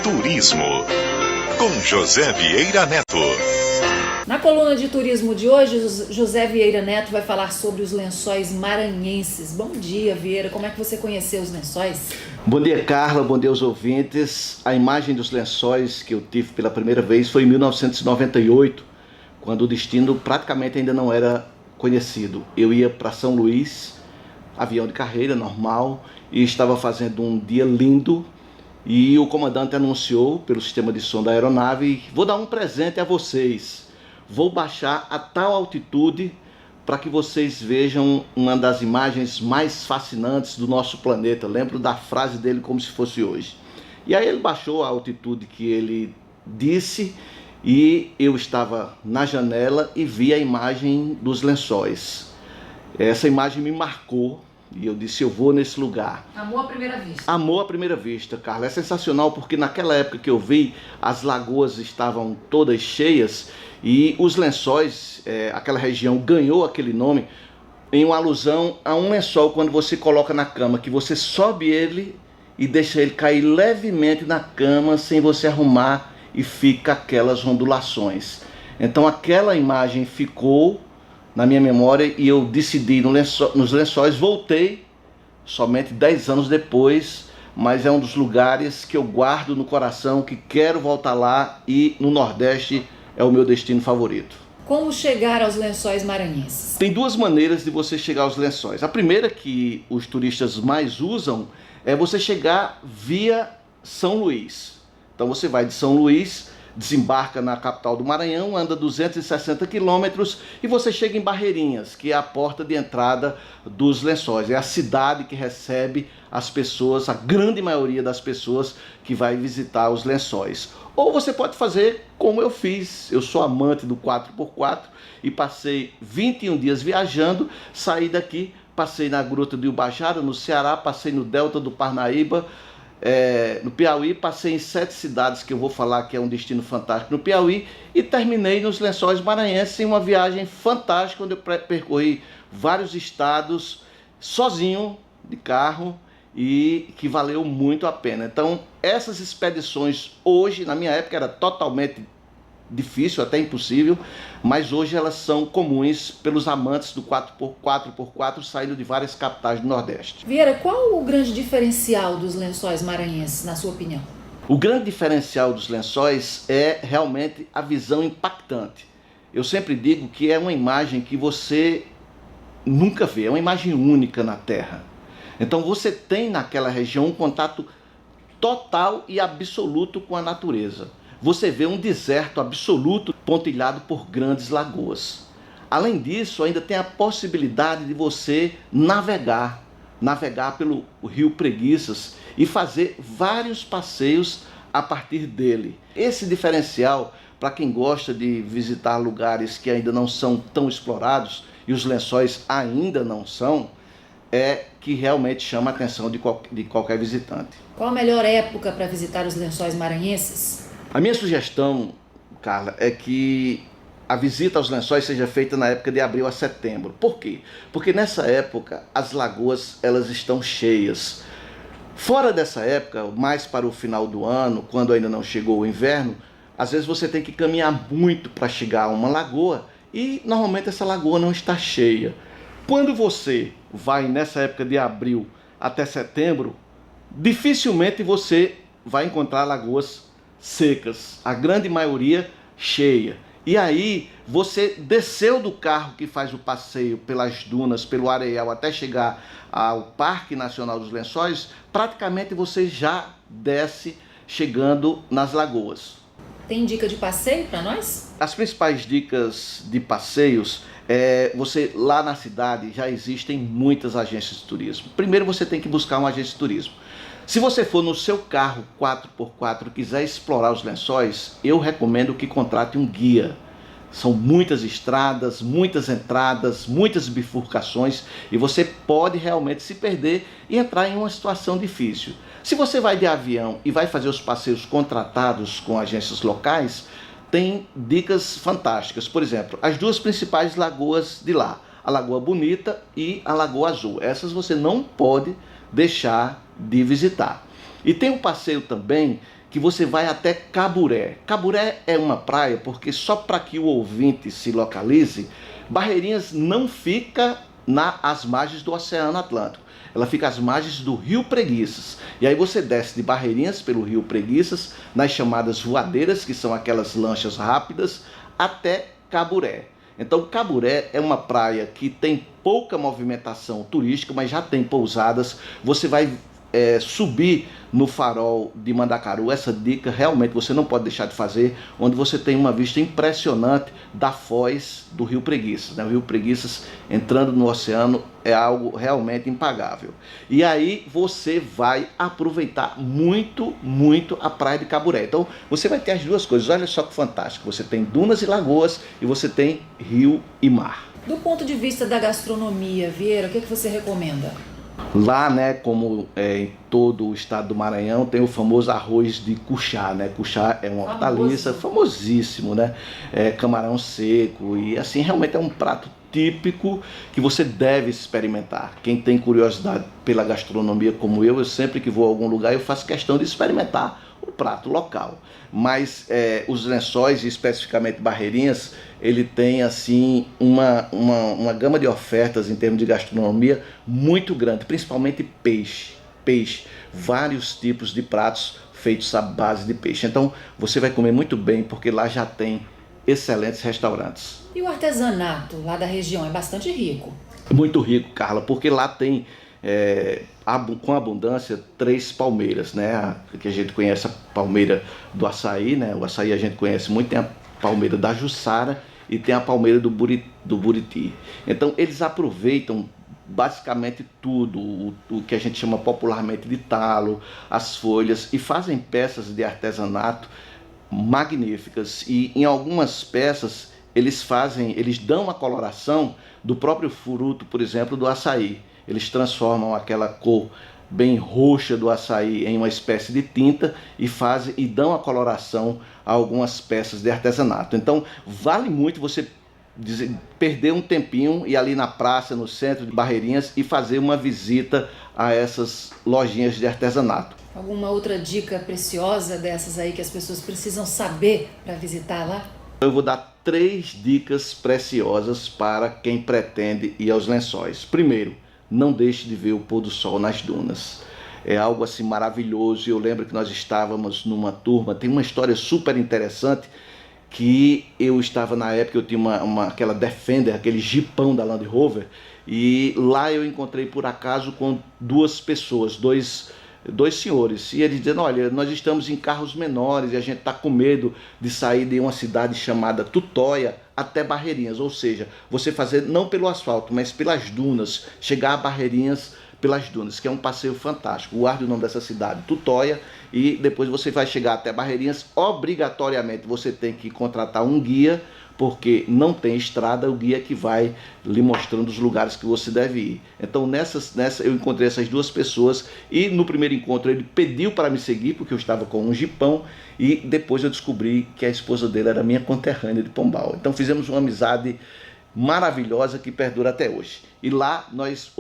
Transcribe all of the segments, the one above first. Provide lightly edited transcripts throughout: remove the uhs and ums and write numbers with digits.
Turismo, com José Vieira Neto. Na coluna de turismo de hoje, José Vieira Neto vai falar sobre os lençóis maranhenses. Bom dia, Vieira. Como é que você conheceu os lençóis? Bom dia, Carla. Bom dia aos ouvintes. A imagem dos lençóis que eu tive pela primeira vez foi em 1998, quando o destino praticamente ainda não era conhecido. Eu ia para São Luís, avião de carreira normal, e estava fazendo um dia lindo, e o comandante anunciou pelo sistema de som da aeronave: vou dar um presente a vocês, vou baixar a tal altitude para que vocês vejam uma das imagens mais fascinantes do nosso planeta. Lembro da frase dele como se fosse hoje. E aí ele baixou a altitude que ele disse, e eu estava na janela e vi a imagem dos lençóis. Essa imagem me marcou e eu disse: eu vou nesse lugar. Amor à primeira vista. Amor à primeira vista, Carla. É sensacional porque naquela época que eu vi, as lagoas estavam todas cheias e os lençóis, aquela região ganhou aquele nome em uma alusão a um lençol quando você coloca na cama, que você sobe ele e deixa ele cair levemente na cama sem você arrumar, e fica aquelas ondulações. Então aquela imagem ficou na minha memória e eu decidi nos lençóis. Voltei somente 10 anos depois, mas é um dos lugares que eu guardo no coração, que quero voltar lá, e no Nordeste é o meu destino favorito. Como chegar aos lençóis maranhenses? Tem duas maneiras de você chegar aos lençóis. A primeira, que os turistas mais usam, é você chegar via São Luís. Então você vai de São Luís, desembarca na capital do Maranhão, anda 260 quilômetros e você chega em Barreirinhas, que é a porta de entrada dos lençóis. É a cidade que recebe as pessoas, a grande maioria das pessoas que vai visitar os lençóis. Ou você pode fazer como eu fiz. Eu sou amante do 4x4 e passei 21 dias viajando. Saí daqui, passei na Gruta do Ubajara, no Ceará, passei no Delta do Parnaíba, no Piauí, passei em 7 cidades que eu vou falar que é um destino fantástico no Piauí, e terminei nos Lençóis Maranhenses em uma viagem fantástica, onde eu percorri vários estados sozinho, de carro, e que valeu muito a pena. Então essas expedições hoje, na minha época era totalmente difícil, até impossível, mas hoje elas são comuns pelos amantes do 4x4 saindo de várias capitais do Nordeste. Vieira, qual o grande diferencial dos lençóis maranhenses, na sua opinião? O grande diferencial dos lençóis é realmente a visão impactante. Eu sempre digo que é uma imagem que você nunca vê, é uma imagem única na Terra. Então você tem naquela região um contato total e absoluto com a natureza. Você vê um deserto absoluto pontilhado por grandes lagoas. Além disso, ainda tem a possibilidade de você navegar pelo rio Preguiças e fazer vários passeios a partir dele. Esse diferencial, para quem gosta de visitar lugares que ainda não são tão explorados, e os lençóis ainda não são, é que realmente chama a atenção de qualquer visitante. Qual a melhor época para visitar os lençóis maranhenses? A minha sugestão, Carla, é que a visita aos lençóis seja feita na época de abril a setembro. Por quê? Porque nessa época as lagoas elas estão cheias. Fora dessa época, mais para o final do ano, quando ainda não chegou o inverno, às vezes você tem que caminhar muito para chegar a uma lagoa e normalmente essa lagoa não está cheia. Quando você vai nessa época de abril até setembro, dificilmente você vai encontrar lagoas secas, a grande maioria cheia. E aí você desceu do carro que faz o passeio pelas dunas, pelo areial, até chegar ao Parque Nacional dos Lençóis, praticamente você já desce chegando nas lagoas. Tem dica de passeio para nós? As principais dicas de passeios você lá na cidade já existem muitas agências de turismo. Primeiro você tem que buscar uma agência de turismo. Se você for no seu carro 4x4 e quiser explorar os lençóis, eu recomendo que contrate um guia. São muitas estradas, muitas entradas, muitas bifurcações e você pode realmente se perder e entrar em uma situação difícil. Se você vai de avião e vai fazer os passeios contratados com agências locais, tem dicas fantásticas. Por exemplo, as duas principais lagoas de lá, a Lagoa Bonita e a Lagoa Azul. Essas você não pode deixar de visitar. E tem um passeio também que você vai até Caburé. Caburé é uma praia, porque só para que o ouvinte se localize, Barreirinhas não fica às margens do Oceano Atlântico. Ela fica às margens do Rio Preguiças. E aí você desce de Barreirinhas pelo Rio Preguiças, nas chamadas voadeiras, que são aquelas lanchas rápidas, até Caburé. Então Caburé é uma praia que tem pouca movimentação turística, mas já tem pousadas. Você vai subir no farol de Mandacaru. Essa dica realmente você não pode deixar de fazer, onde você tem uma vista impressionante da foz do Rio Preguiças, né? O Rio Preguiças entrando no oceano é algo realmente impagável. E aí você vai aproveitar muito, muito a praia de Caburé. Então você vai ter as duas coisas. Olha só que fantástico. Você tem dunas e lagoas e você tem rio e mar. Do ponto de vista da gastronomia, Vieira, o que você recomenda? Lá, né, como em todo o estado do Maranhão, tem o famoso arroz de cuchá, né? Cuchá é uma hortaliça famosíssimo, né? Camarão seco e assim, realmente é um prato típico que você deve experimentar. Quem tem curiosidade pela gastronomia como eu sempre que vou a algum lugar, eu faço questão de experimentar o prato local. Mas os Lençóis, e especificamente Barreirinhas, ele tem assim uma gama de ofertas em termos de gastronomia muito grande, principalmente peixe, vários tipos de pratos feitos à base de peixe. Então você vai comer muito bem, porque lá já tem excelentes restaurantes. E o artesanato lá da região é bastante rico? Muito rico, Carla, porque lá tem com abundância 3 palmeiras, né? Que a gente conhece a palmeira do açaí, né? O açaí a gente conhece muito, tem a palmeira da Jussara e tem a palmeira do Buriti. Então eles aproveitam basicamente tudo, o que a gente chama popularmente de talo, as folhas, e fazem peças de artesanato magníficas. E em algumas peças eles dão a coloração do próprio fruto, por exemplo, do açaí. Eles transformam aquela cor bem roxa do açaí em uma espécie de tinta e dão a coloração a algumas peças de artesanato. Então vale muito você perder um tempinho e ir ali na praça, no centro de Barreirinhas, e fazer uma visita a essas lojinhas de artesanato. Alguma outra dica preciosa dessas aí que as pessoas precisam saber para visitar lá? Eu vou dar 3 dicas preciosas para quem pretende ir aos Lençóis. Primeiro, não deixe de ver o pôr do sol nas dunas. É algo assim maravilhoso. Eu lembro que nós estávamos numa turma, tem uma história super interessante, que eu estava na época, eu tinha aquela Defender, aquele jipão da Land Rover, e lá eu encontrei por acaso com 2 pessoas, dois senhores, e eles dizendo: olha, nós estamos em carros menores e a gente está com medo de sair de uma cidade chamada Tutóia até Barreirinhas, ou seja, você fazer não pelo asfalto, mas pelas dunas, chegar a Barreirinhas pelas dunas, que é um passeio fantástico. Guarde o nome dessa cidade, Tutóia, e depois você vai chegar até Barreirinhas. Obrigatoriamente você tem que contratar um guia, porque não tem estrada, o guia que vai lhe mostrando os lugares que você deve ir. Então nessa eu encontrei essas 2 pessoas, e no primeiro encontro ele pediu para me seguir, porque eu estava com um jipão, e depois eu descobri que a esposa dele era minha conterrânea de Pombal. Então fizemos uma amizade maravilhosa que perdura até hoje. E lá nós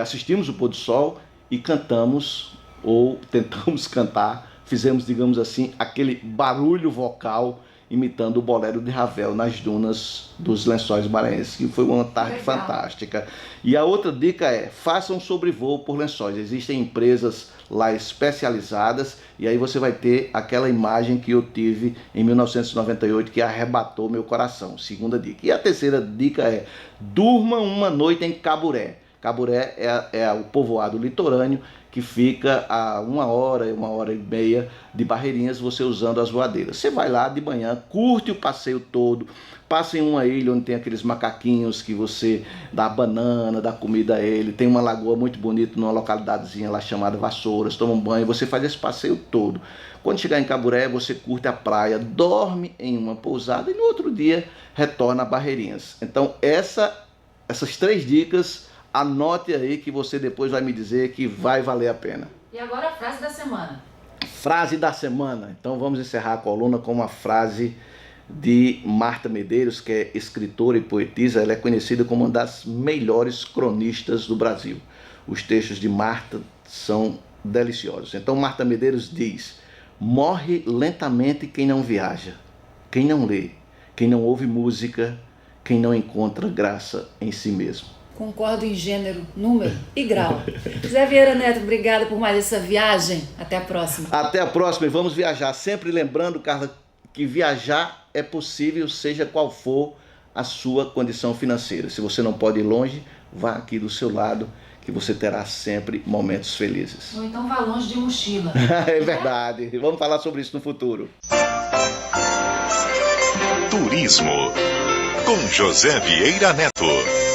assistimos o pôr do sol e cantamos, ou tentamos cantar, fizemos, digamos assim, aquele barulho vocal imitando o bolero de Ravel nas dunas dos Lençóis Maranhenses, que foi uma tarde fantástica. E a outra dica é: faça um sobrevoo por Lençóis. Existem empresas lá especializadas, e aí você vai ter aquela imagem que eu tive em 1998, que arrebatou meu coração. Segunda dica. E a terceira dica é: durma uma noite em Caburé. Caburé é o povoado litorâneo que fica a 1 hora, 1h30 de Barreirinhas, você usando as voadeiras. Você vai lá de manhã, curte o passeio todo, passa em uma ilha onde tem aqueles macaquinhos que você dá banana, dá comida a ele, tem uma lagoa muito bonita numa localidadezinha lá chamada Vassouras, toma um banho, você faz esse passeio todo. Quando chegar em Caburé, você curte a praia, dorme em uma pousada e no outro dia retorna a Barreirinhas. Então essas 3 dicas, anote aí que você depois vai me dizer que vai valer a pena. E agora a frase da semana. Frase da semana. Então vamos encerrar a coluna com uma frase de Marta Medeiros, que é escritora e poetisa. Ela é conhecida como uma das melhores cronistas do Brasil. Os textos de Marta são deliciosos. Então Marta Medeiros diz: Morre lentamente quem não viaja, quem não lê, quem não ouve música, quem não encontra graça em si mesmo. Concordo em gênero, número e grau. José Vieira Neto, obrigada por mais essa viagem. Até a próxima. Até a próxima e vamos viajar. Sempre lembrando, Carla, que viajar é possível, seja qual for a sua condição financeira. Se você não pode ir longe, vá aqui do seu lado, que você terá sempre momentos felizes. Ou então vá longe de mochila. É verdade. Vamos falar sobre isso no futuro. Turismo com José Vieira Neto.